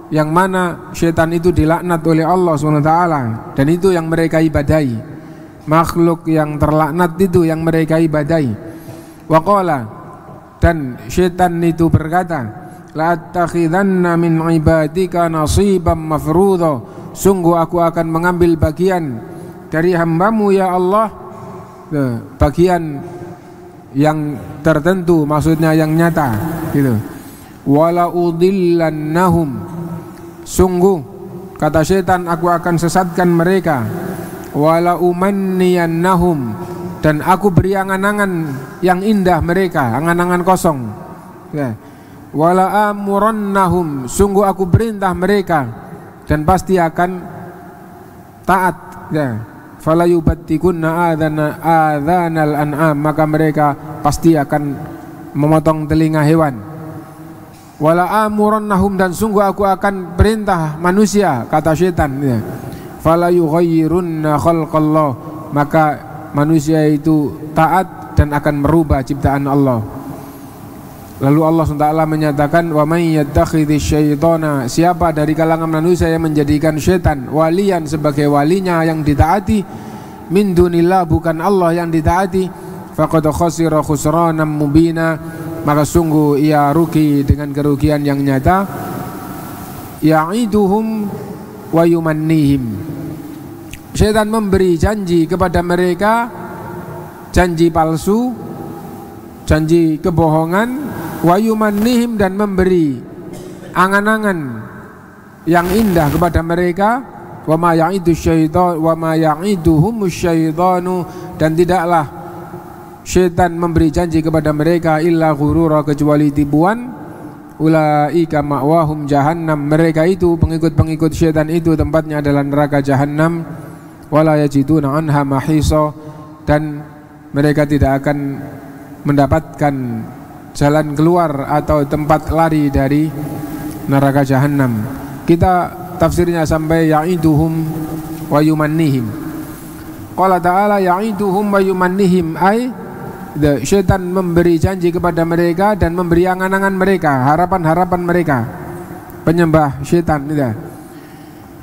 yang mana syaitan itu dilaknat oleh Allah SWT, dan itu yang mereka ibadahi. Makhluk yang terlaknat itu yang mereka ibadahi. Wa qala, dan syaitan itu berkata, la attakhidanna min ibadika nasiban mafruḍa, sungguh aku akan mengambil bagian dari hambamu ya Allah, bagian yang tertentu, maksudnya yang nyata gitu. Wala udillannahum, sungguh kata syaitan aku akan sesatkan mereka. Wala umanniyannahum, dan aku beri angan-angan yang indah mereka, angan-angan kosong ya. Wala amurannahum, sungguh aku perintah mereka dan pasti akan taat ya. Fala yubattikunna adhanal an'am, maka mereka pasti akan memotong telinga hewan. Wala amurannahum, dan sungguh aku akan perintah manusia, kata syaitan ya. Fala yughayyirunna khalqallah, maka manusia itu taat dan akan merubah ciptaan Allah. Lalu Allah SWT menyatakan, wa may yattakhidhish syaitana, siapa dari kalangan manusia yang menjadikan syaitan walian sebagai walinya yang ditaati, min dunillah, bukan Allah yang ditaati, faqad khasira khusranan mubina, maka sungguh ia rugi dengan kerugian yang nyata. Ya'iduhum wa yumannihim, syaitan memberi janji kepada mereka, janji palsu, janji kebohongan, wa yumannihim, dan memberi angan-angan yang indah kepada mereka. Wa ma ya'idu syaitan wa ma ya'iduhum syaitanu, dan tidaklah syaitan memberi janji kepada mereka illa ghurura, kecuali tipuan. Ulaika ma'wahum jahannam, mereka itu pengikut-pengikut syaitan itu tempatnya adalah neraka jahannam. Wala yajiduna anha mahisa, dan mereka tidak akan mendapatkan jalan keluar atau tempat lari dari neraka jahannam. Kita tafsirnya sampai ya'iduhum wa yumannihim. Qala ta'ala ya'iduhum wa yumannihim, ay syaitan memberi janji kepada mereka dan memberi angan-angan mereka, harapan-harapan mereka, penyembah syaitan itu.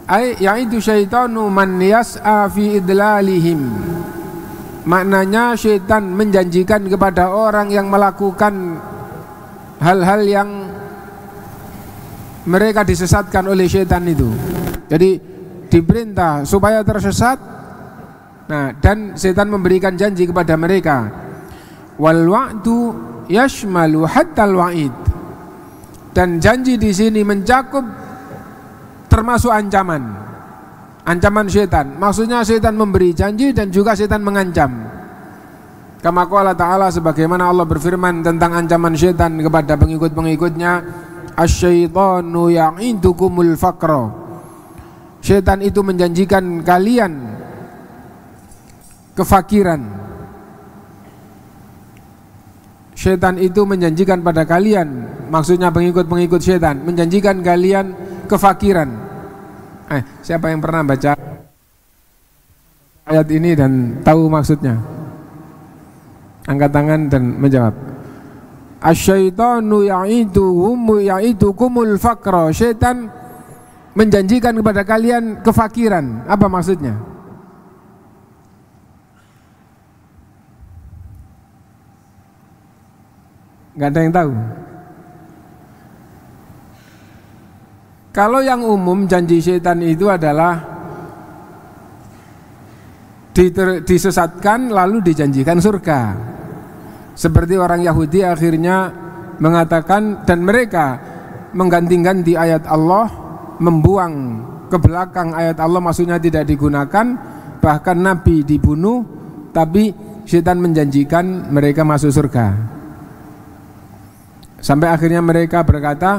Ay ya'idu syaitanu man yas'a fi idlalihim, maknanya syaitan menjanjikan kepada orang yang melakukan hal-hal yang mereka disesatkan oleh syaitan itu. Jadi diperintah supaya tersesat, nah, dan syaitan memberikan janji kepada mereka. Wal wa'du yashmalu hatta al wa'id, dan janji di sini mencakup termasuk ancaman syaitan. Maksudnya syaitan memberi janji dan juga syaitan mengancam. Kama qala ta'ala, sebagaimana Allah berfirman tentang ancaman syaitan kepada pengikut-pengikutnya, asyaitanu ya'idukumul faqra, syaitan itu menjanjikan kalian kefakiran. Syaitan itu menjanjikan pada kalian, maksudnya pengikut-pengikut syaitan, menjanjikan kalian kefakiran. Siapa yang pernah baca ayat ini dan tahu maksudnya? Angkat tangan dan menjawab. Asyaitanu ya'idukumul faqra, syaitan menjanjikan kepada kalian kefakiran. Apa maksudnya? Gak ada yang tahu. Kalau yang umum janji syaitan itu adalah disesatkan lalu dijanjikan surga. Seperti orang Yahudi akhirnya mengatakan, dan mereka mengganti-ganti ayat Allah, membuang ke belakang ayat Allah, maksudnya tidak digunakan, bahkan Nabi dibunuh, tapi syaitan menjanjikan mereka masuk surga. Sampai akhirnya mereka berkata,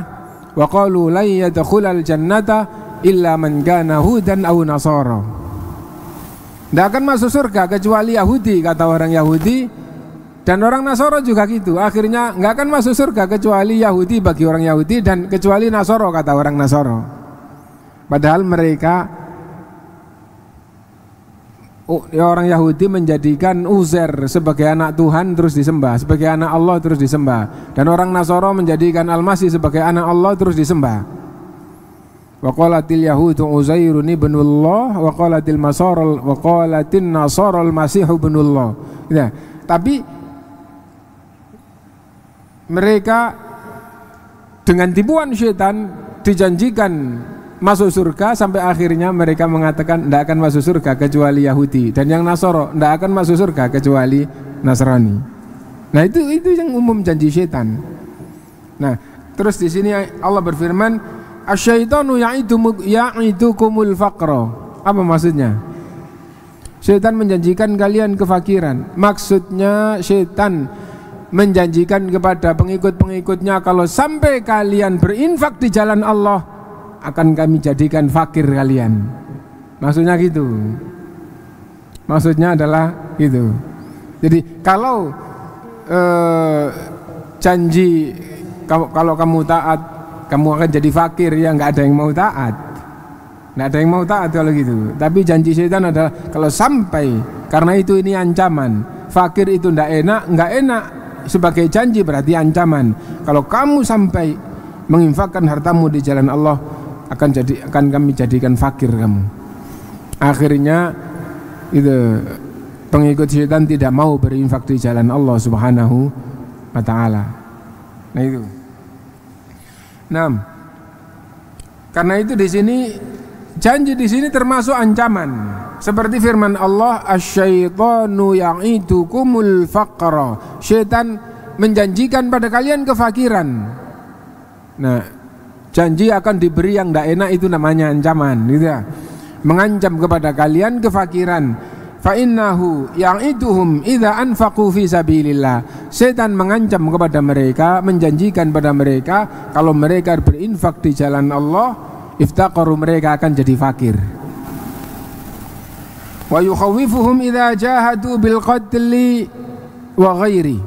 wa qalu la yadkhulal jannata illa man kana hudan aw nasara, tidak akan masuk surga kecuali Yahudi, kata orang Yahudi, dan orang Nasara juga gitu. Akhirnya nggak akan masuk surga kecuali Yahudi bagi orang Yahudi, dan kecuali Nasara, kata orang Nasara. Padahal mereka orang Yahudi menjadikan Uzair sebagai anak Tuhan terus disembah, sebagai anak Allah terus disembah, dan orang Nasara menjadikan Al-Masih sebagai anak Allah terus disembah. Wa qalatil yahudu Uzairun ibnullah wa qalatil nasara al-masih ibnullah. Ya, tapi mereka dengan tipuan syaitan dijanjikan masuk surga, sampai akhirnya mereka mengatakan tidak akan masuk surga kecuali Yahudi, dan yang Nasara tidak akan masuk surga kecuali Nasrani. Nah, itu yang umum janji syaitan. Nah, terus di sini Allah berfirman, asyaitanu ya'idukumul faqra. Apa maksudnya? Syaitan menjanjikan kalian kefakiran. Maksudnya syaitan menjanjikan kepada pengikut-pengikutnya, kalau sampai kalian berinfak di jalan Allah, akan kami jadikan fakir kalian. Maksudnya gitu. Maksudnya adalah gitu. Jadi kalau janji kalau kamu taat, kamu akan jadi fakir, ya nggak ada yang mau taat. Nggak ada yang mau taat kalau gitu. Tapi janji setan adalah kalau sampai, karena itu ini ancaman. Fakir itu nggak enak sebagai janji berarti ancaman. Kalau kamu sampai menginfakkan hartamu di jalan Allah, akan kami jadikan fakir kamu. Akhirnya itu pengikut syaitan tidak mau berinfak di jalan Allah Subhanahu wa taala. Nah itu. Nah, karena itu di sini janji di sini termasuk ancaman. Seperti firman Allah, asyaitanu ya'idukumul faqra. Syaitan menjanjikan pada kalian kefakiran. Nah, janji akan diberi yang tidak enak, itu namanya ancaman, gitu ya. Mengancam kepada kalian kefakiran. Fa innahu ya'iduhum idza anfaqu fi sabilillah. Setan mengancam kepada mereka, menjanjikan pada mereka kalau mereka berinfak di jalan Allah, iftaqaru, mereka akan jadi fakir. Wa yukhawifuhum idza jahadu bil qatli wa ghairi.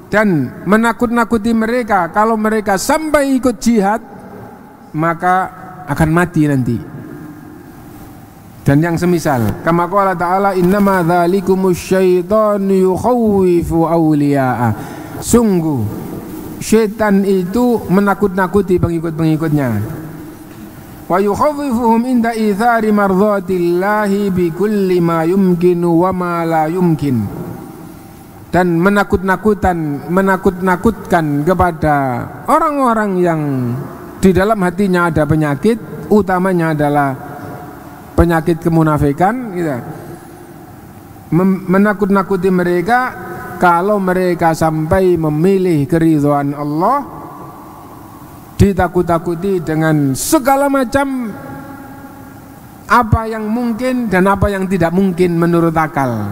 Dan menakut-nakuti mereka kalau mereka sampai ikut jihad, maka akan mati nanti. Dan yang semisal, kama qala ta'ala, innama dzalikumus syaitanu yukhawwifu awliya'a. Sungguh syaitan itu menakut-nakuti pengikut-pengikutnya. Wa yukhawwifuhum inda itsari mardhatillahi bi kulli ma yumkinu wa ma la yumkin. Dan menakut-nakutkan kepada orang-orang yang di dalam hatinya ada penyakit, utamanya adalah penyakit kemunafikan, gitu. Menakut-nakuti mereka kalau mereka sampai memilih keridhaan Allah, ditakut-takuti dengan segala macam apa yang mungkin dan apa yang tidak mungkin menurut akal.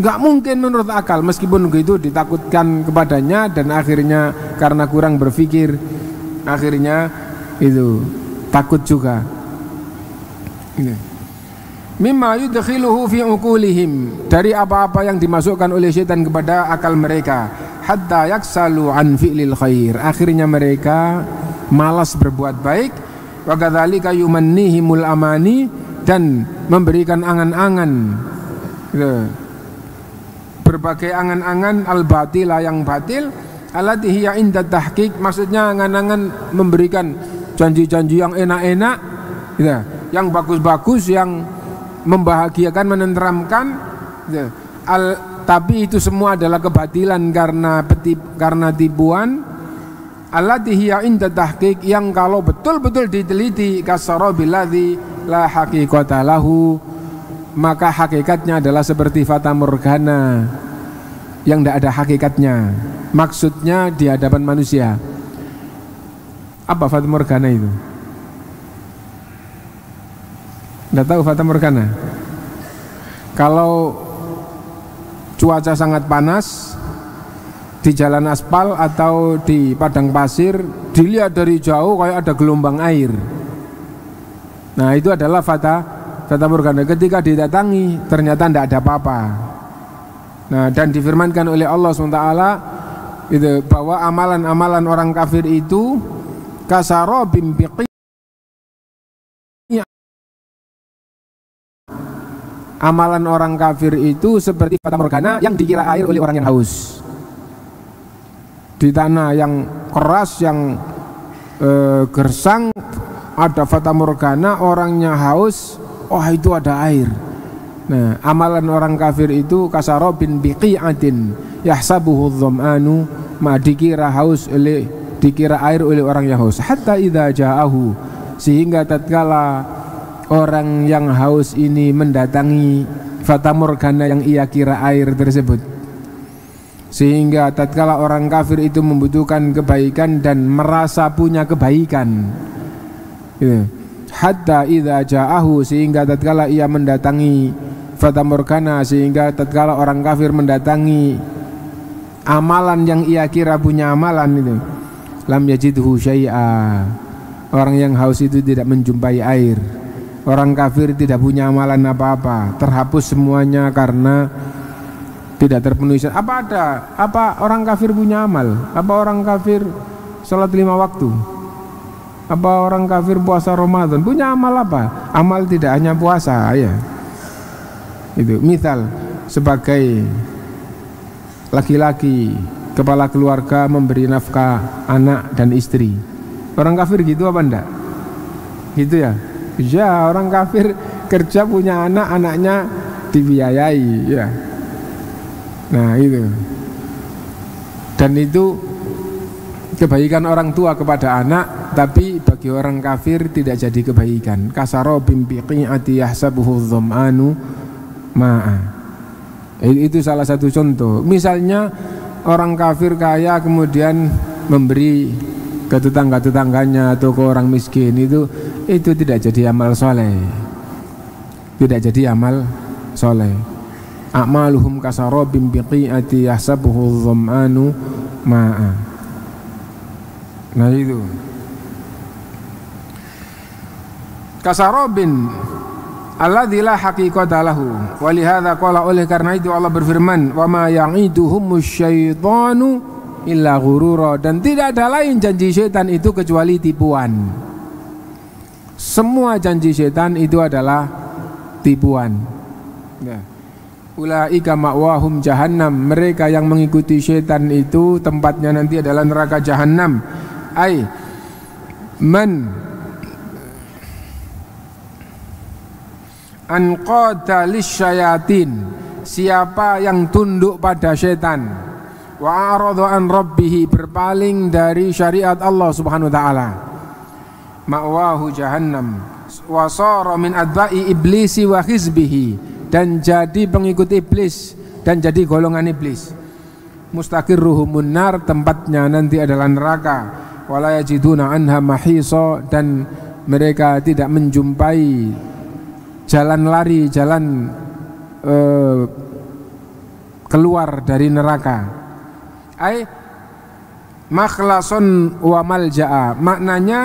Nggak mungkin menurut akal, meskipun begitu ditakutkan kepadanya, dan akhirnya karena kurang berpikir, akhirnya itu takut juga. Mimma yudkhiluhu fi uqulihim, dari apa-apa yang dimasukkan oleh syaitan kepada akal mereka, hatta yaksalu an fi'lil khair, akhirnya mereka malas berbuat baik. Wa kadzalika yumannihimul amani, dan memberikan angan-angan, berbagai angan-angan al-batila, yang batil, allati hiya inda tahqiq, maksudnya angan-angan memberikan janji-janji yang enak-enak, gitu, yang bagus-bagus, yang membahagiakan, menenteramkan, gitu. Tapi itu semua adalah kebatilan karena tipuan. Allati hiya inda tahqiq, yang kalau betul-betul diteliti, kasarabil ladzi la haqiqata lahu, maka hakikatnya adalah seperti fata morgana yang tidak ada hakikatnya. Maksudnya di hadapan manusia. Apa fata morgana itu? Tidak tahu fata morgana? Kalau cuaca sangat panas di jalan aspal atau di padang pasir, dilihat dari jauh kayak ada gelombang air. Nah, itu adalah fata morgana. Ketika didatangi ternyata tidak ada apa-apa. Nah, dan difirmankan oleh Allah SWT itu bahwa amalan-amalan orang kafir itu kasarabim biqi, Amalan orang kafir itu seperti fata morgana yang dikira air oleh orang yang haus. Di tanah yang keras, yang gersang, ada fata morgana, orangnya haus, oh itu ada air. Nah, amalan orang kafir itu kasarobin biqi'atin yahsabuhu dham'anu, dikira air oleh orang yang haus. Hatta idza ja'ahu, sehingga tatkala orang yang haus ini mendatangi fata morgana yang ia kira air tersebut, sehingga tatkala orang kafir itu membutuhkan kebaikan dan merasa punya kebaikan, hatta idza ja'ahu, sehingga tatkala ia mendatangi fata morgana, sehingga tatkala orang kafir mendatangi amalan yang ia kira punya amalan itu, lam yajidhu syai'a, orang yang haus itu tidak menjumpai air. Orang kafir tidak punya amalan apa-apa, terhapus semuanya karena tidak terpenuhi. Apa orang kafir punya amal? Apa orang kafir sholat 5 waktu? Apa orang kafir puasa Ramadan? Punya amal apa? Amal tidak hanya puasa ya. Itu misal sebagai laki-laki kepala keluarga memberi nafkah anak dan istri. Orang kafir gitu apa enggak? Gitu ya. Ya, orang kafir kerja punya anak, anaknya dibiayai ya. Nah itu. Dan itu kebaikan orang tua kepada anak, tapi bagi orang kafir tidak jadi kebaikan. Kasarobim biqi'ati yahsabuhu dham'anu ma'a. Itu salah satu contoh. Misalnya orang kafir kaya kemudian memberi ke tetangga-tetangganya atau ke orang miskin, itu tidak jadi amal soleh. Tidak jadi amal soleh. A'maluhum kasarobim biqi'ati yahsabuhu dham'anu ma'a. Nah itu kasarobin alladzi la haqiqata lahu. Walihada qala, oleh karena itu Allah berfirman, wa ma ya'iduhumus syaitanu illa ghurura, dan tidak ada lain janji setan itu kecuali tipuan. Semua janji setan itu adalah tipuan ya. Ulaika ma'wahum jahannam, mereka yang mengikuti setan itu tempatnya nanti adalah neraka jahannam. Ai man anqada lisyayatin, siapa yang tunduk pada setan, wa arada an rabbih, berpaling dari syariat Allah Subhanahu wa taala, ma'wahu jahannam, wa sara min adba'i iblisi wa hizbihi, dan jadi pengikut iblis dan jadi golongan iblis. Mustaqirruhumun nar, tempatnya nanti adalah neraka. Wala yajiduna anha mahisa, dan mereka tidak menjumpai jalan lari, jalan keluar dari neraka. Ai makhlason wa malja'a, maknanya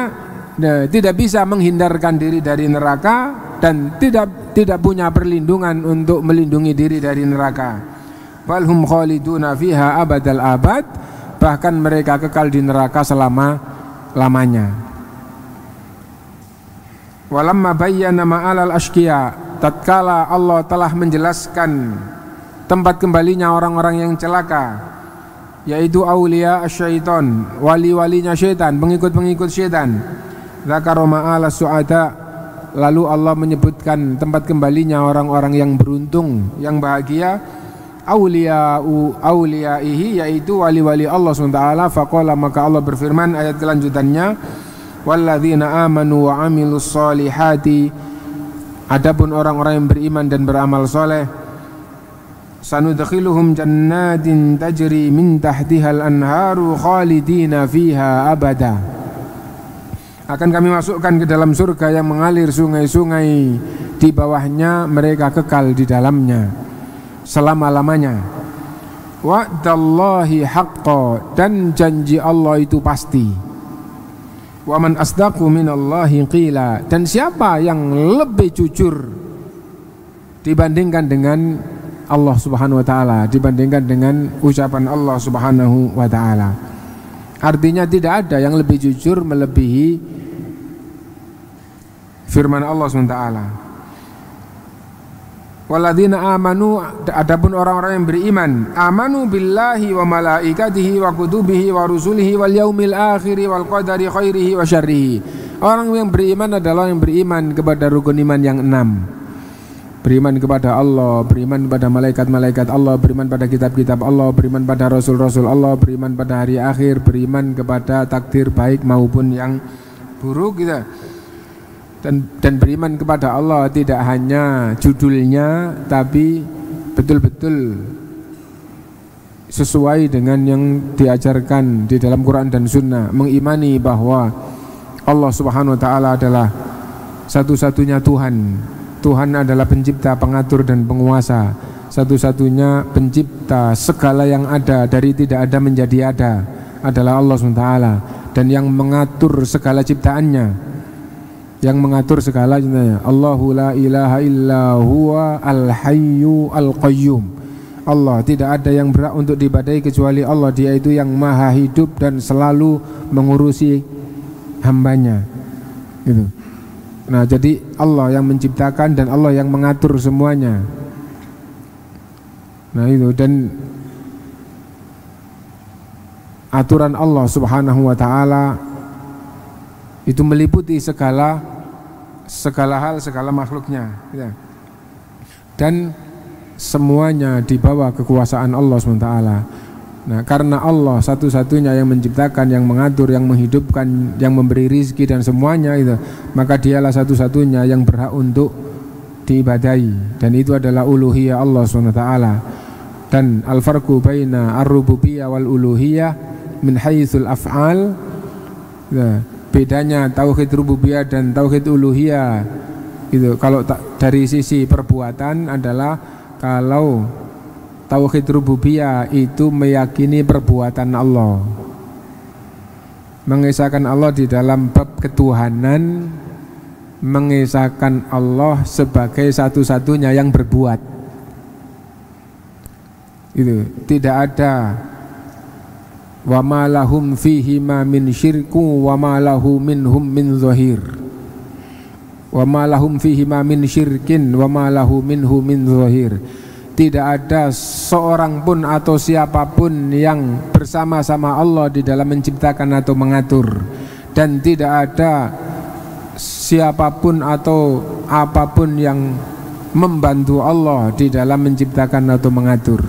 tidak bisa menghindarkan diri dari neraka dan tidak punya perlindungan untuk melindungi diri dari neraka. Walhum khaliduna fiha abadal abad, bahkan mereka kekal di neraka selama-lamanya. Walamma bayyana ma'alal ashqiya, tatkala Allah telah menjelaskan tempat kembalinya orang-orang yang celaka, yaitu aulia asyaiton, wali-walinya syaitan, pengikut-pengikut syaitan. Zakara ma'ala su'ada, lalu Allah menyebutkan tempat kembalinya orang-orang yang beruntung, yang bahagia. Auliyaihi, yaitu wali-wali Allah SWT. Faqala, maka Allah berfirman, ayat kelanjutannya, walladzina amanu wa amilus solihati, adapun orang-orang yang beriman dan beramal soleh, sanudkhiluhum jannatin tajri min tahtihal anharu khalidina fiha abada, akan kami masukkan ke dalam surga yang mengalir sungai-sungai di bawahnya, mereka kekal di dalamnya selama-lamanya. Wa'dallahi haqqa, dan janji Allah itu pasti. Wa man asdaqu minallahi qila, dan siapa yang lebih jujur dibandingkan dengan Allah Subhanahu wa taala, dibandingkan dengan ucapan Allah Subhanahu wa taala. Artinya tidak ada yang lebih jujur melebihi firman Allah SWT. Walladzina amanu, adapun orang-orang yang beriman, amanu billahi wa malaikatihi wa kutubihi wa rusulihi wal yaumil akhir wal qadari khairihi wa syarrihi. Orang yang beriman adalah yang beriman kepada rukun iman yang 6. Beriman kepada Allah, beriman pada malaikat-malaikat Allah, beriman pada kitab-kitab Allah, beriman pada rasul-rasul Allah, beriman pada hari akhir, beriman kepada takdir baik maupun yang buruk gitu. Dan beriman kepada Allah tidak hanya judulnya, tapi betul-betul sesuai dengan yang diajarkan di dalam Quran dan Sunnah. Mengimani bahwa Allah Subhanahu wa Ta'ala adalah satu-satunya Tuhan. Tuhan adalah pencipta, pengatur dan penguasa. Satu-satunya pencipta segala yang ada, dari tidak ada menjadi ada adalah Allah Subhanahu wa Ta'ala. Dan yang mengatur segala ciptaannya, yang mengatur segala ciptaannya, Allahu la ilaha illa huwa al-hayyu al-qayyum. Allah, tidak ada yang berhak untuk diibadahi kecuali Allah. Dia itu yang maha hidup dan selalu mengurusi hambanya gitu. Nah, jadi Allah yang menciptakan dan Allah yang mengatur semuanya. Nah itu, dan aturan Allah Subhanahu wa Ta'ala itu meliputi segala hal, segala makhluknya ya. Dan semuanya di bawah kekuasaan Allah SWT. Nah, karena Allah satu-satunya yang menciptakan, yang mengatur, yang menghidupkan, yang memberi rizki dan semuanya itu, maka dialah satu-satunya yang berhak untuk diibadahi. Dan itu adalah uluhiyah Allah SWT. Dan al-farqu baina ar-rububiyyah wal uluhiyah min haitsul af'al ya. Bedanya tauhid rububiyah dan tauhid uluhiyah itu kalau dari sisi perbuatan adalah, kalau tauhid rububiyah itu meyakini perbuatan Allah, mengesahkan Allah di dalam bab ketuhanan, mengesahkan Allah sebagai satu-satunya yang berbuat. Itu tidak ada wa ma lahum fihi ma min syirku wa ma lahu minhum min zahir, wa ma lahum fihi ma min syirkin wa ma lahu minhu min zahir. Tidak ada seorang pun atau siapapun yang bersama-sama Allah di dalam menciptakan atau mengatur, dan tidak ada siapapun atau apapun yang membantu Allah di dalam menciptakan atau mengatur.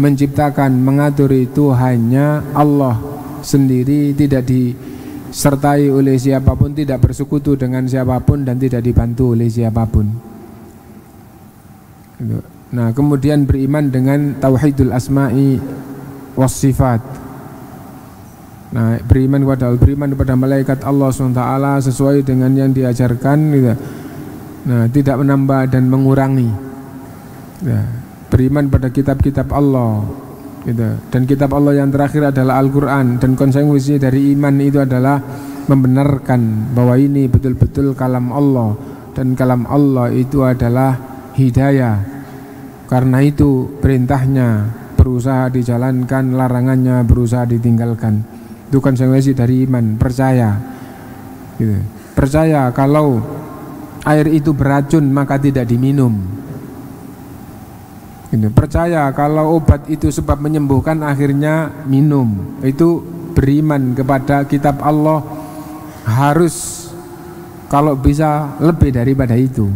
Menciptakan, mengatur itu hanya Allah sendiri, tidak disertai oleh siapapun, tidak bersekutu dengan siapapun, dan tidak dibantu oleh siapapun. Nah, kemudian beriman dengan tauhidul asma'i was sifat. Nah, beriman kepada malaikat Allah SWT sesuai dengan yang diajarkan gitu. Nah, tidak menambah dan mengurangi ya. Beriman pada kitab-kitab Allah gitu. Dan kitab Allah yang terakhir adalah Al-Quran. Dan konsekuensi dari iman itu adalah membenarkan bahwa ini betul-betul kalam Allah, dan kalam Allah itu adalah hidayah. Karena itu perintahnya berusaha dijalankan, larangannya berusaha ditinggalkan. Itu konsekuensi dari iman, percaya gitu. Percaya kalau air itu beracun maka tidak diminum gitu. Percaya kalau obat itu sebab menyembuhkan akhirnya minum. Itu beriman kepada kitab Allah, harus kalau bisa lebih daripada itu.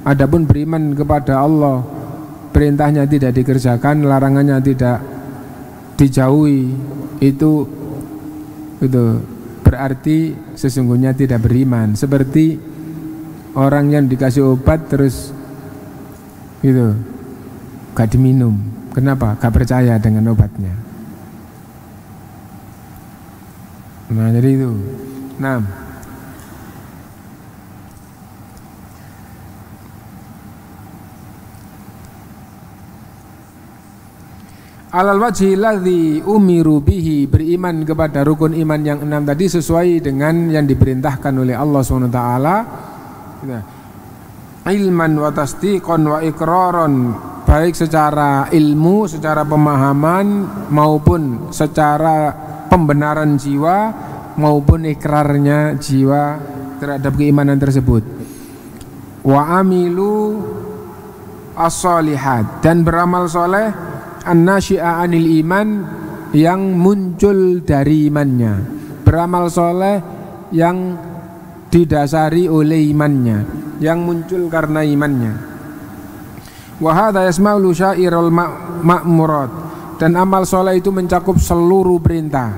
Adapun beriman kepada Allah, perintahnya tidak dikerjakan, larangannya tidak dijauhi, itu berarti sesungguhnya tidak beriman. Seperti orang yang dikasih obat terus gitu gak diminum. Kenapa? Gak percaya dengan obatnya. Nah, jadi itu. Nah, alal wajhi ladzi umiru bihi, beriman kepada rukun iman yang 6 tadi sesuai dengan yang diperintahkan oleh Allah SWT. Ilman wa tasdiqan wa iqraran, baik secara ilmu, secara pemahaman, maupun secara pembenaran jiwa, maupun ikrarnya jiwa terhadap keimanan tersebut. Wa amilu as-solihat, dan beramal soleh an-nasyi'a anil iman, yang muncul dari imannya, beramal soleh yang didasari oleh imannya, yang muncul karena imannya. Wa hadza yasma'u syairul ma'murat, dan amal soleh itu mencakup seluruh perintah,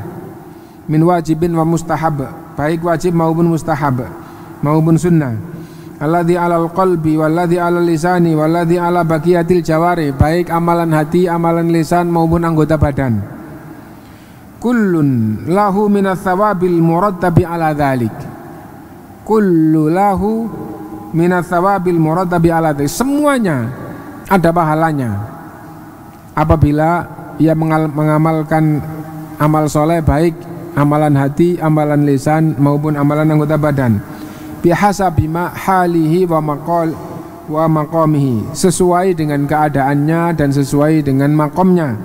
min wajibin wa mustahab, baik wajib maupun mustahab maupun sunnah, alladzi 'alal qalbi walladzi 'alal lisani walladzi 'ala baqiyatil jawari, baik amalan hati, amalan lisan maupun anggota badan. Kullun lahu minats tsawabil murattabi 'ala dzalik, kullu lahu minats tsawabil murattabi 'ala dzalik, semuanya ada pahalanya apabila ia mengamalkan amal soleh, baik amalan hati, amalan lisan maupun amalan anggota badan, bihasabi ma halihi wa maqamihi, sesuai dengan keadaannya dan sesuai dengan makomnya,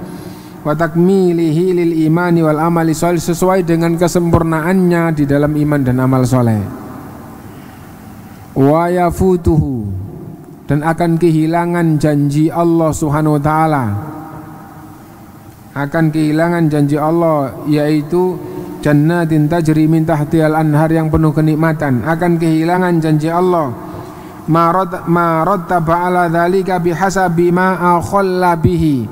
wa takmilihi lil imani wal amali sholih, sesuai dengan kesempurnaannya di dalam iman dan amal soleh. Wa yafutuhu, dan akan kehilangan janji Allah Subhanahu wa taala, akan kehilangan janji Allah, yaitu jannatin tajri min tahtihal anhar, yang penuh kenikmatan, akan kehilangan janji Allah. Ma rattaba ala dzalika bihasabi ma akhalla bihi,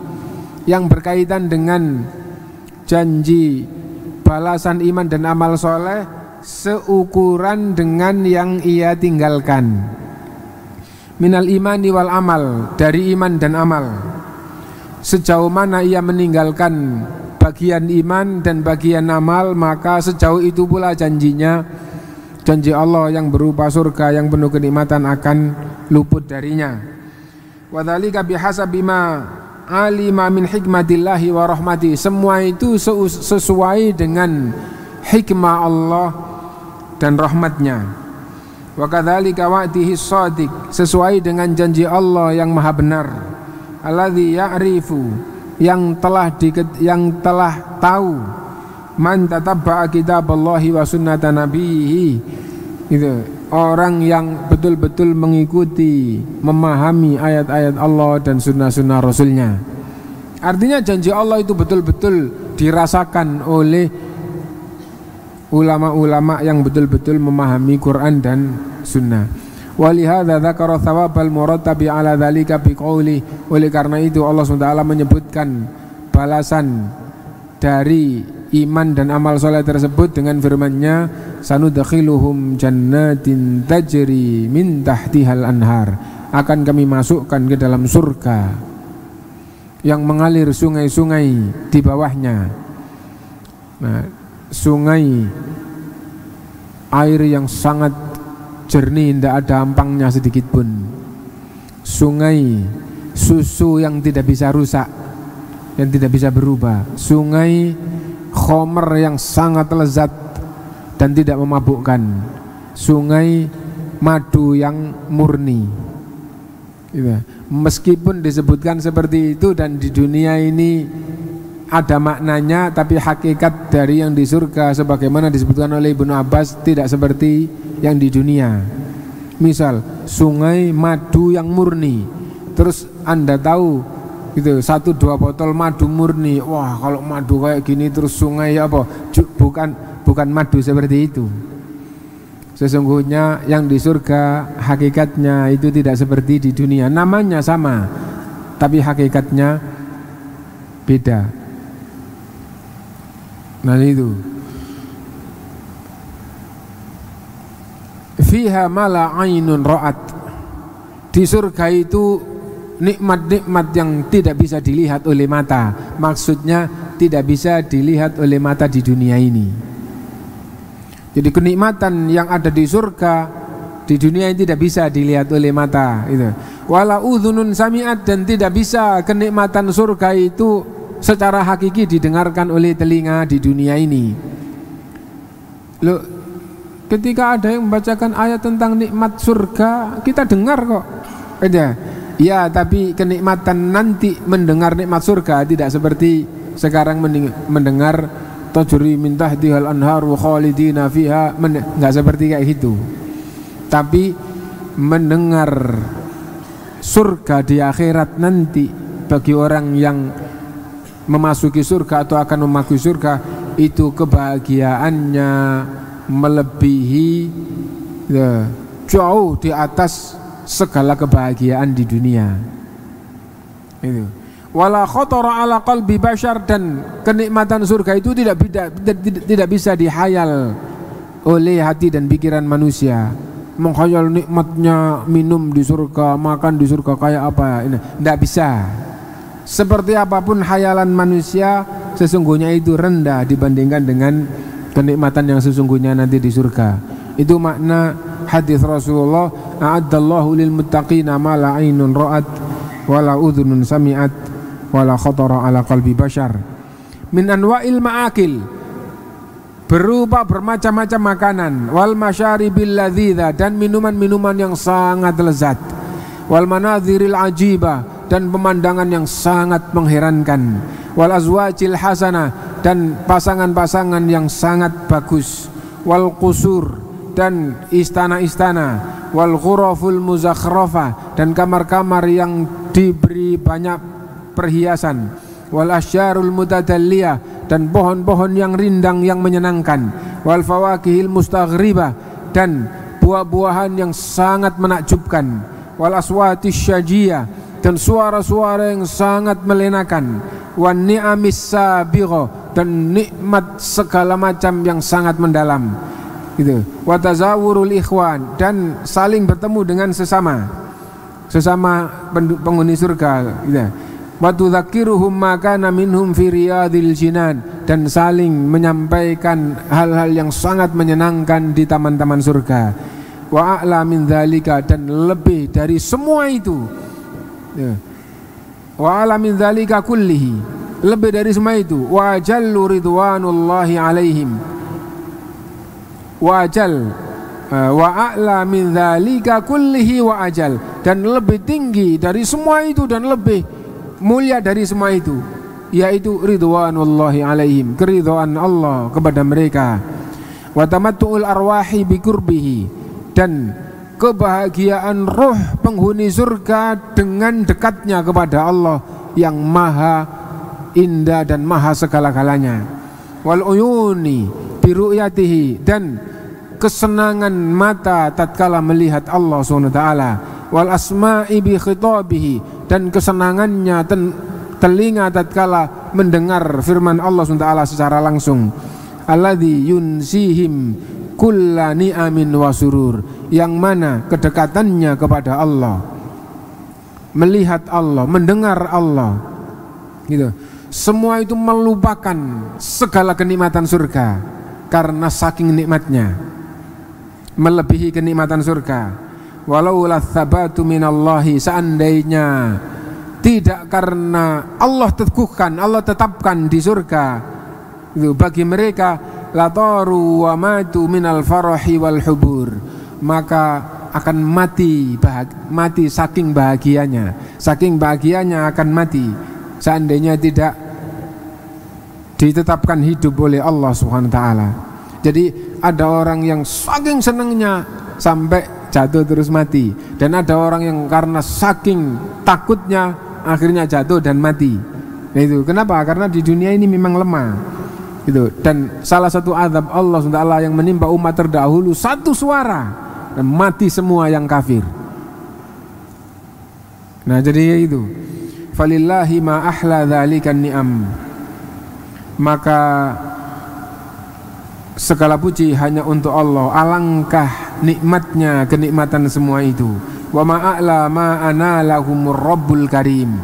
yang berkaitan dengan janji balasan iman dan amal soleh seukuran dengan yang ia tinggalkan, minal imani wal amal, dari iman dan amal. Sejauh mana ia meninggalkan bagian iman dan bagian amal, maka sejauh itu pula janjinya, janji Allah yang berupa surga yang penuh kenikmatan akan luput darinya. Wa dzalika bihasabi ma alima min hikmatillahi wa rahmati, semua itu sesuai dengan hikmah Allah dan rahmatnya. Wa kadzalika wa'dihi shadiq, sesuai dengan janji Allah yang maha benar, alladzi ya'rifu, yang telah tahu, man tatabba'a kitaballahi wa sunnata nabiyhi, itu orang yang betul-betul mengikuti, memahami ayat-ayat Allah dan sunnah-sunnah Rasulnya. Artinya janji Allah itu betul-betul dirasakan oleh ulama-ulama yang betul-betul memahami Quran dan sunnah. Walihadza dzakara tsawabal murattabi ala dzalika biqauli, oleh karena itu Allah SWT menyebutkan balasan dari iman dan amal soleh tersebut dengan firman-Nya, sanudkhiluhum jannatin tajri min tahtihal anhar, akan kami masukkan ke dalam surga yang mengalir sungai-sungai di bawahnya. Nah, sungai air yang sangat jernih, tidak ada ampangnya sedikit pun. Sungai susu yang tidak bisa rusak, yang tidak bisa berubah. Sungai khomer yang sangat lezat dan tidak memabukkan. Sungai madu yang murni. Meskipun disebutkan seperti itu dan di dunia ini ada maknanya, tapi hakikat dari yang di surga sebagaimana disebutkan oleh Ibnu Abbas tidak seperti yang di dunia. Misal sungai madu yang murni, terus Anda tahu itu 1-2 botol madu murni, wah kalau madu kayak gini terus sungai apa? Bukan madu seperti itu. Sesungguhnya yang di surga hakikatnya itu tidak seperti di dunia. Namanya sama, tapi hakikatnya beda. Nah itu. Fiha mala ainun ra'at. Di surga itu nikmat-nikmat yang tidak bisa dilihat oleh mata. Maksudnya tidak bisa dilihat oleh mata di dunia ini. Jadi kenikmatan yang ada di surga di dunia ini tidak bisa dilihat oleh mata itu. Wala udhunun sami'at, dan tidak bisa kenikmatan surga itu secara hakiki didengarkan oleh telinga di dunia ini. Loh, ketika ada yang membacakan ayat tentang nikmat surga, kita dengar kok. Ya, tapi kenikmatan nanti mendengar nikmat surga tidak seperti sekarang mendengar tajri min tahtihal anhar wa khalidina fiha, enggak seperti kayak gitu. Tapi mendengar surga di akhirat nanti bagi orang yang memasuki surga atau akan memasuki surga itu kebahagiaannya melebihi jauh di atas segala kebahagiaan di dunia. Itu. Wala khatara ala qalbi bashar, dan kenikmatan surga itu tidak bisa dihayal oleh hati dan pikiran manusia. Menghayal nikmatnya minum di surga, makan di surga kayak apa, ini tidak bisa. Seperti apapun hayalan manusia, sesungguhnya itu rendah dibandingkan dengan kenikmatan yang sesungguhnya nanti di surga. Itu makna hadis Rasulullah, a'addallahu lil muttaqina ma la ainun ra'at wala udhunun sami'at wala khatara ala qalbi bashar. Min anwa'il ma'akil, berupa bermacam-macam makanan, wal masyaribil ladzidha, dan minuman-minuman yang sangat lezat, wal manadhiril ajibah, dan pemandangan yang sangat mengherankan, wal azwajil hasanah, dan pasangan-pasangan yang sangat bagus, wal qusur, dan istana-istana, wal ghuraful muzakhrafah, dan kamar-kamar yang diberi banyak perhiasan, wal asyarul mutadalliyah, dan pohon-pohon yang rindang yang menyenangkan, wal fawakihil mustaghribah, dan buah-buahan yang sangat menakjubkan, wal aswatis syajiyah, dan suara-suara yang sangat melenakan, wan ni'amis sabigha, dan nikmat segala macam yang sangat mendalam, gitu. Wa tazawurul ikhwan, dan saling bertemu dengan sesama penghuni surga, gitu. Wa tudzakiruhum ma kana minhum fi riyadil jinan, dan saling menyampaikan hal-hal yang sangat menyenangkan di taman-taman surga. Wa a'la min dzalika, dan lebih dari semua itu, wa a'la min dzalika kullihi, lebih dari semua itu, wa jallu ridwanullahi alaihim, wa ajal, wa a'la min dzalika kullihi wa ajal, dan lebih tinggi dari semua itu dan lebih mulia dari semua itu, yaitu ridwanullahi alaihim, keridhaan Allah kepada mereka. Wa tamattu'ul arwahi bi qurbihi, dan kebahagiaan roh penghuni surga dengan dekatnya kepada Allah yang maha indah dan maha segala-galanya. Wal uyuni bi ru'yatihi, dan kesenangan mata tatkala melihat Allah SWT. Wal asma'i bi khitabihi, dan kesenangannya telinga tatkala mendengar firman Allah SWT secara langsung. Alladzi yunsihim kulla ni'amin wa surur, yang mana kedekatannya kepada Allah, melihat Allah, mendengar Allah, gitu, semua itu melupakan segala kenikmatan surga karena saking nikmatnya, melebihi kenikmatan surga. Walau lathabatu minallahi, seandainya tidak karena Allah teguhkan, Allah tetapkan di surga itu bagi mereka, lataru wa matu minal farahi wal hubur, maka akan mati saking bahagianya akan mati seandainya tidak ditetapkan hidup oleh Allah Subhanahu wa taala. Jadi ada orang yang saking senangnya sampai jatuh terus mati, dan ada orang yang karena saking takutnya akhirnya jatuh dan mati. Nah itu kenapa? Karena di dunia ini memang lemah. Gitu. Dan salah satu azab Allah SWT yang menimpa umat terdahulu, satu suara dan mati semua yang kafir. Nah jadi itu, falillahi ma ahla dzalikan ni'am, maka segala puji hanya untuk Allah, alangkah nikmatnya kenikmatan semua itu. Wa ma a'la ma analahumur rabbul karim,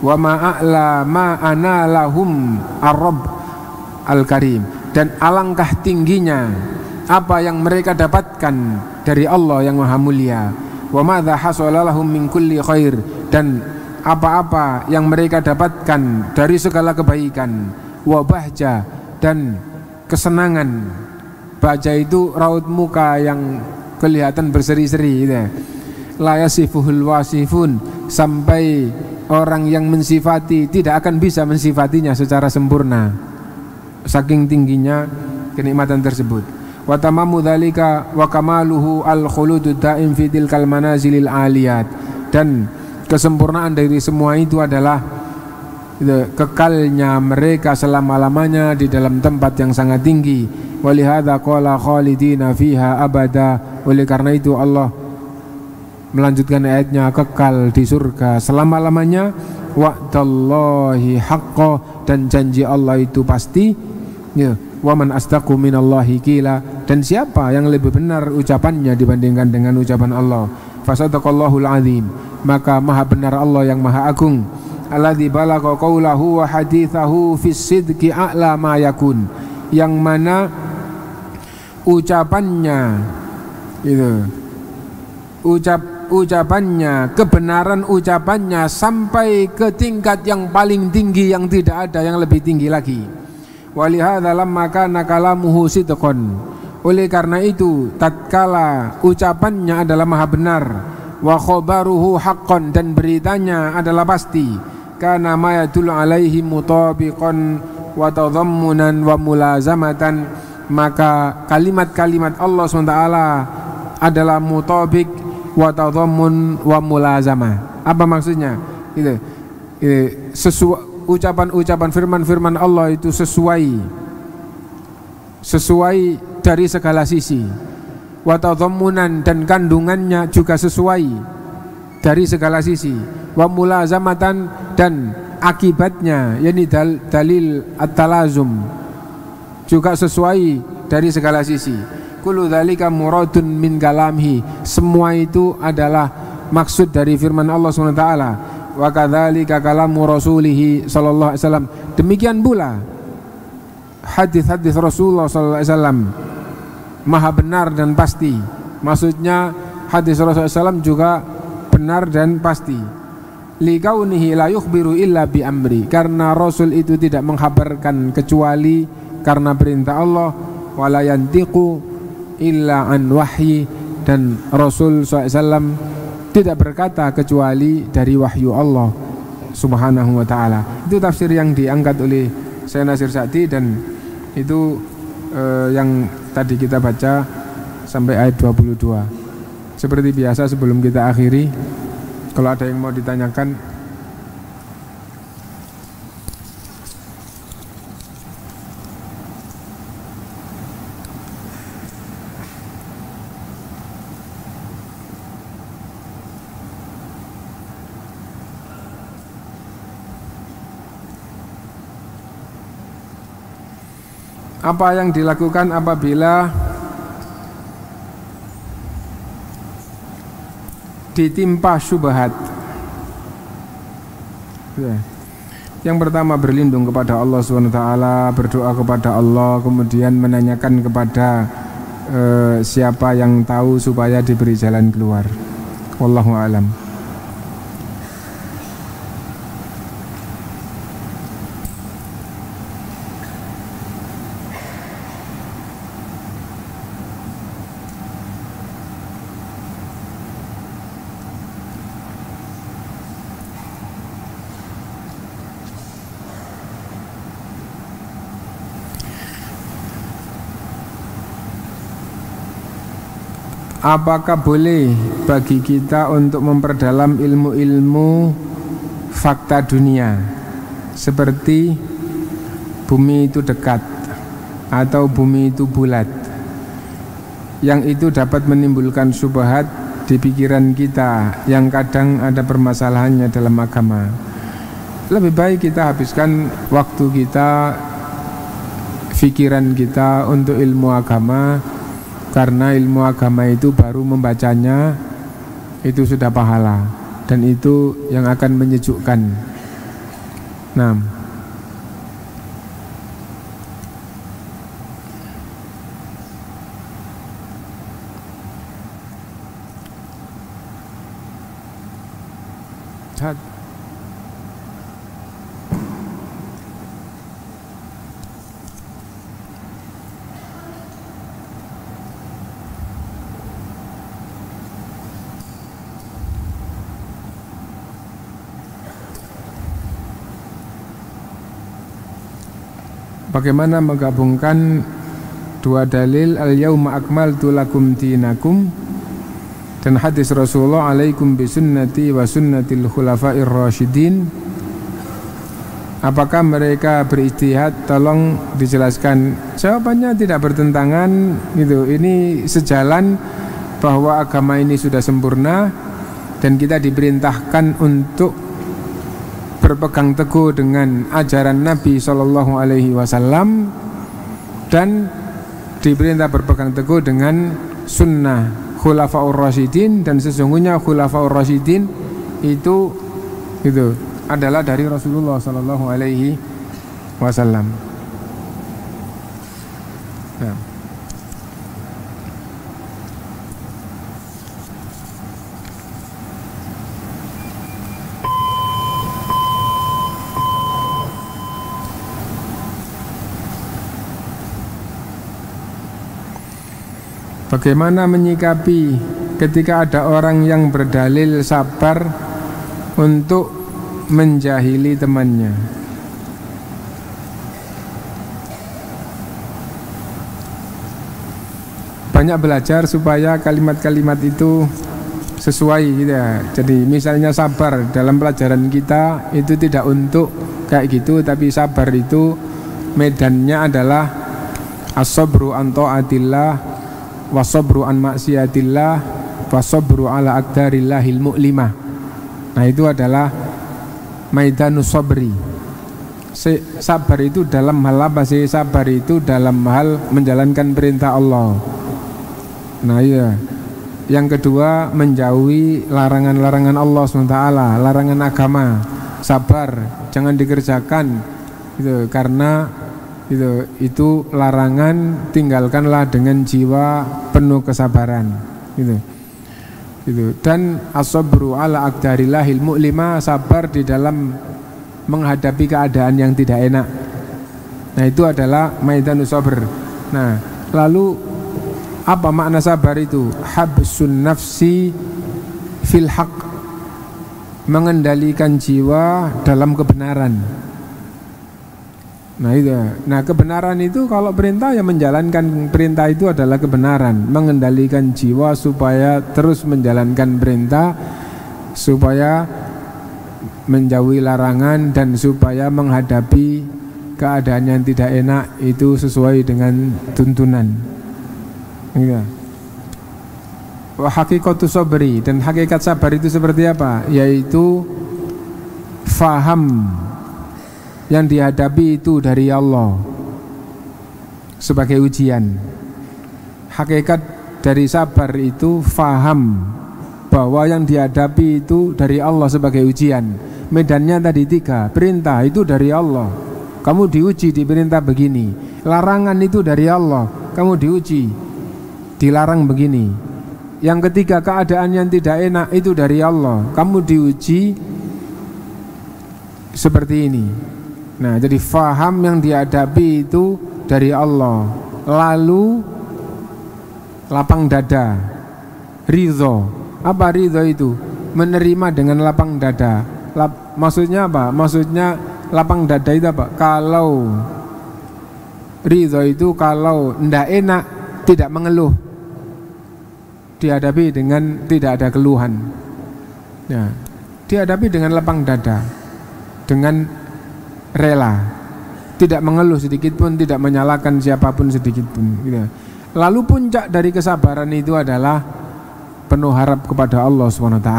wa ma a'la ma analahum ar-rabb Al-Karim, dan alangkah tingginya apa yang mereka dapatkan dari Allah yang Maha Mulia. Wa madza hasala lahum min kulli khair, dan apa-apa yang mereka dapatkan dari segala kebaikan. Wa bahja, dan kesenangan. Bahja itu raut muka yang kelihatan berseri-seri gitu. La yasifuhul wasifun, sampai orang yang mensifati tidak akan bisa mensifatinya secara sempurna, saking tingginya kenikmatan tersebut. Wa tamamu dzalika wa kamaluhu al-khuludud daim fi tilkal manazilil aliyat, dan kesempurnaan dari semua itu adalah kekalnya mereka selama-lamanya di dalam tempat yang sangat tinggi. Walihada qala khalidina fiha abada. Oleh karena itu Allah melanjutkan ayatnya, kekal di surga selama-lamanya. Wa'dallahi haqqo, dan janji Allah itu pasti. Ya, wa man asdaqu minallahi qila, dan siapa yang lebih benar ucapannya dibandingkan dengan ucapan Allah. Fasadaqallahul azim, maka maha benar Allah yang maha agung. Alladzi balagha qawlahu wa hadithahu fis sidqi a'la ma yakun, yang mana ucapannya itu ucapannya, kebenaran ucapannya sampai ke tingkat yang paling tinggi yang tidak ada yang lebih tinggi lagi. Walihadza lamma kana kalamuhu sidqan, oleh karena itu tatkala ucapannya adalah maha benar, wa khabaruhu haqqan, dan beritanya adalah pasti, kana ma yadullu alaihi mutabiqan wa tadhammunan wa mulazamatan, maka kalimat-kalimat Allah SWT adalah mutabik wa tadhammun wa mulazamah. Apa maksudnya? Itu ucapan-ucapan firman-firman Allah itu sesuai dari segala sisi. Wa tadhammunan, dan kandungannya juga sesuai dari segala sisi. Wa mulazamatan, dan akibatnya yakni dalil at-talazum juga sesuai dari segala sisi. Kullu dzalika muradun min kalamhi, semua itu adalah maksud dari firman Allah SWT. Wa kadzalika kalamu rasulih sallallahu alaihi wasallam, demikian pula hadis-hadis Rasulullah sallallahu alaihi wasallam maha benar dan pasti. Maksudnya hadis Rasulullah SAW juga benar dan pasti. Likaunihi la yukhbiru illa bi amri, karena Rasul itu tidak menghabarkan kecuali karena perintah Allah. Wala yantiqu illa an wahyi, dan Rasul SAW tidak berkata kecuali dari wahyu Allah Subhanahu wa ta'ala. Itu tafsir yang diangkat oleh Syekh Nasir Sa'di, dan itu yang tadi kita baca sampai ayat 22. Seperti biasa sebelum kita akhiri, kalau ada yang mau ditanyakan, apa yang dilakukan apabila ditimpa syubhat? Yang pertama, berlindung kepada Allah SWT, berdoa kepada Allah, kemudian menanyakan kepada siapa yang tahu supaya diberi jalan keluar. Wallahu a'lam. Apakah boleh bagi kita untuk memperdalam ilmu-ilmu fakta dunia, seperti bumi itu dekat atau bumi itu bulat, yang itu dapat menimbulkan syubhat di pikiran kita yang kadang ada permasalahannya dalam agama? Lebih baik kita habiskan waktu kita, pikiran kita untuk ilmu agama, karena ilmu agama itu baru membacanya itu sudah pahala, dan itu yang akan menyejukkan. Nah, bagaimana menggabungkan dua dalil, al-yauma akmaltu lakum dinakum, Dan hadis Rasulullah, alaikum bisunnati wa sunnatil khulafair rasyidin. Apakah mereka berijtihad? Tolong dijelaskan. Jawabannya tidak bertentangan gitu. Ini sejalan bahwa agama ini sudah sempurna dan kita diperintahkan untuk berpegang teguh dengan ajaran Nabi Shallallahu Alaihi Wasallam dan diperintah berpegang teguh dengan sunnah Khulafaur Rasyidin, dan sesungguhnya Khulafaur Rasyidin itu adalah dari Rasulullah Sallallahu Alaihi Wasallam. Nah. Bagaimana menyikapi ketika ada orang yang berdalil sabar untuk menjahili temannya? Banyak belajar supaya kalimat-kalimat itu sesuai gitu ya. Jadi misalnya sabar dalam pelajaran kita itu tidak untuk kayak gitu, tapi sabar itu medannya adalah as-sabru an ta'atillah, wasobru an maksiatillah, wasobru ala aqdarillahil mu'limah. Nah itu adalah maidanus sabri. Sabar itu dalam hal apa sih? Sabar itu dalam hal menjalankan perintah Allah. Nah iya. Yang kedua, menjauhi larangan-larangan Allah SWT, larangan agama. Sabar, jangan dikerjakan gitu, karena itu larangan, tinggalkanlah dengan jiwa penuh kesabaran gitu. Dan as-sabru ala aqdarillahil mu'limah, sabar di dalam menghadapi keadaan yang tidak enak. Nah itu adalah maidanus sabr. Nah lalu apa makna sabar itu? Habsun nafsi fil haq, mengendalikan jiwa dalam kebenaran. Nah kebenaran itu kalau perintah, ya menjalankan perintah itu adalah kebenaran, mengendalikan jiwa supaya terus menjalankan perintah, supaya menjauhi larangan, dan supaya menghadapi keadaan yang tidak enak itu sesuai dengan tuntunan. Wa haqiqatus sabri, dan hakikat sabar itu seperti apa? Yaitu faham yang dihadapi itu dari Allah sebagai ujian. Hakikat dari sabar itu faham bahwa yang dihadapi itu dari Allah sebagai ujian. Medannya tadi 3, perintah itu dari Allah, kamu diuji diperintah begini. Larangan itu dari Allah, kamu diuji dilarang begini. Yang ketiga, keadaan yang tidak enak itu dari Allah, kamu diuji seperti ini. Nah, jadi faham yang dihadapi itu dari Allah. Lalu lapang dada, ridho. Apa ridho itu? Menerima dengan lapang dada. Maksudnya apa? Maksudnya lapang dada itu apa? Kalau ridho itu kalau ndak enak, tidak mengeluh, dihadapi dengan tidak ada keluhan. Ya, dihadapi dengan lapang dada, dengan rela, tidak mengeluh sedikit pun, tidak menyalahkan siapapun sedikit pun gitu. Lalu puncak dari kesabaran itu adalah penuh harap kepada Allah SWT.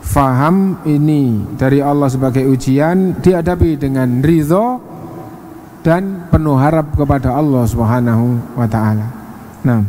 Faham ini dari Allah sebagai ujian, dihadapi dengan ridho dan penuh harap kepada Allah SWT. Nah,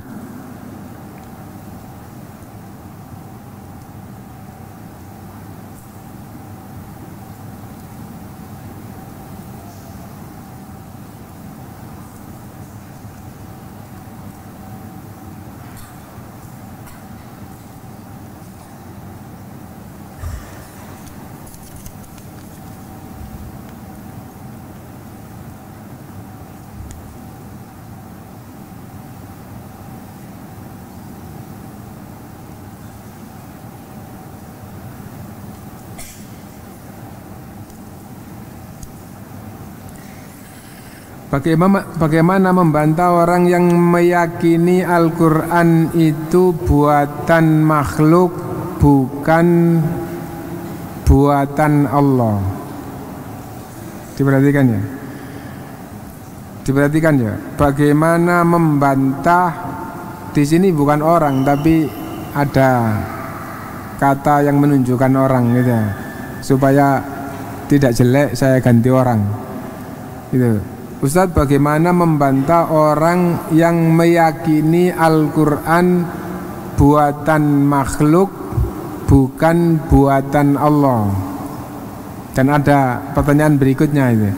bagaimana membantah orang yang meyakini Al-Quran itu buatan makhluk, bukan buatan Allah. Diperhatikan ya. Bagaimana membantah, di sini bukan orang tapi ada kata yang menunjukkan orang gitu ya. Supaya tidak jelek saya ganti orang. Gitu. Ustadz, bagaimana membantah orang yang meyakini Al-Quran buatan makhluk, bukan buatan Allah? Dan ada pertanyaan berikutnya itu.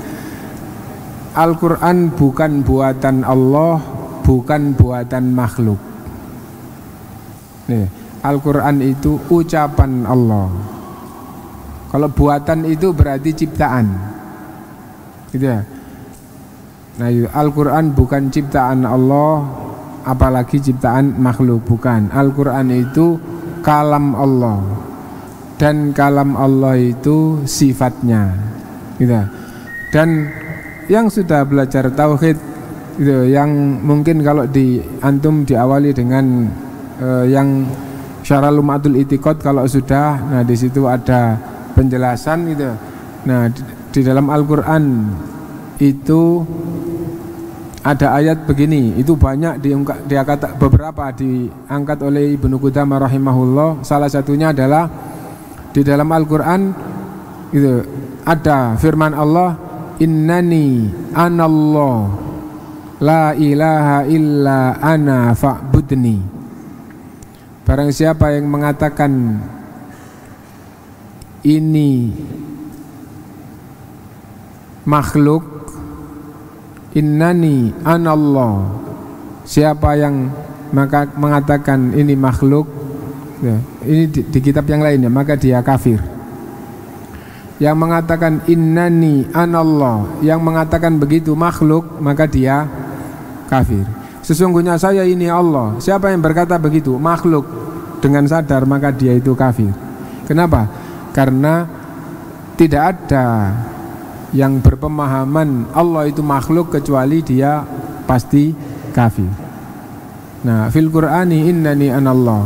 Al-Quran bukan buatan Allah, bukan buatan makhluk. Nih, Al-Quran itu ucapan Allah. Kalau buatan itu berarti ciptaan, gitu ya. Nah, Al-Quran bukan ciptaan Allah, apalagi ciptaan makhluk, bukan. Al-Quran itu kalam Allah, dan kalam Allah itu sifatnya, gitu. Dan yang sudah belajar tauhid, gitu, yang mungkin kalau di antum diawali dengan yang Syarah Lum'atul I'tiqad, kalau sudah, nah di situ ada penjelasan, gitu. Nah, di dalam Al-Quran itu ada ayat begini, itu banyak dia kata, beberapa diangkat oleh Ibnu Qudamah rahimahullah. Salah satunya adalah di dalam Al-Quran itu ada firman Allah, innani anallah la ilaha illa ana fa'budni. Barang siapa yang mengatakan ini makhluk, innani anallah, siapa yang mengatakan ini makhluk, ya, ini di kitab yang lainnya, maka dia kafir. Yang mengatakan innani anallah, yang mengatakan begitu makhluk, maka dia kafir. Sesungguhnya saya ini Allah, siapa yang berkata begitu makhluk dengan sadar, maka dia itu kafir. Kenapa? Karena tidak ada yang berpemahaman Allah itu makhluk kecuali dia pasti kafir. Nah, fil Qur'ani innani anallah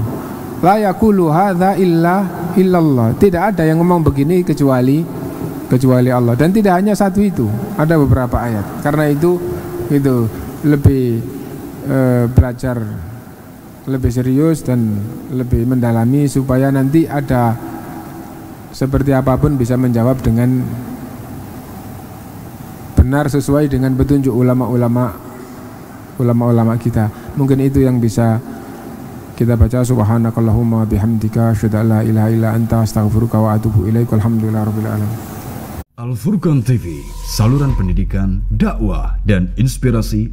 la yaqulu hadza illallah. Tidak ada yang ngomong begini kecuali Allah. Dan tidak hanya satu itu, ada beberapa ayat. Karena itu lebih belajar lebih serius dan lebih mendalami supaya nanti ada seperti apapun bisa menjawab dengan benar sesuai dengan petunjuk ulama-ulama kita. Mungkin itu yang bisa kita baca. Subhanakallahumma bihamdika asyhadu an la ilaha illa anta astaghfiruka wa atubu ilaik. Alhamdulillahirabbil alamin. Al Furqan TV, saluran pendidikan, dakwah dan inspirasi.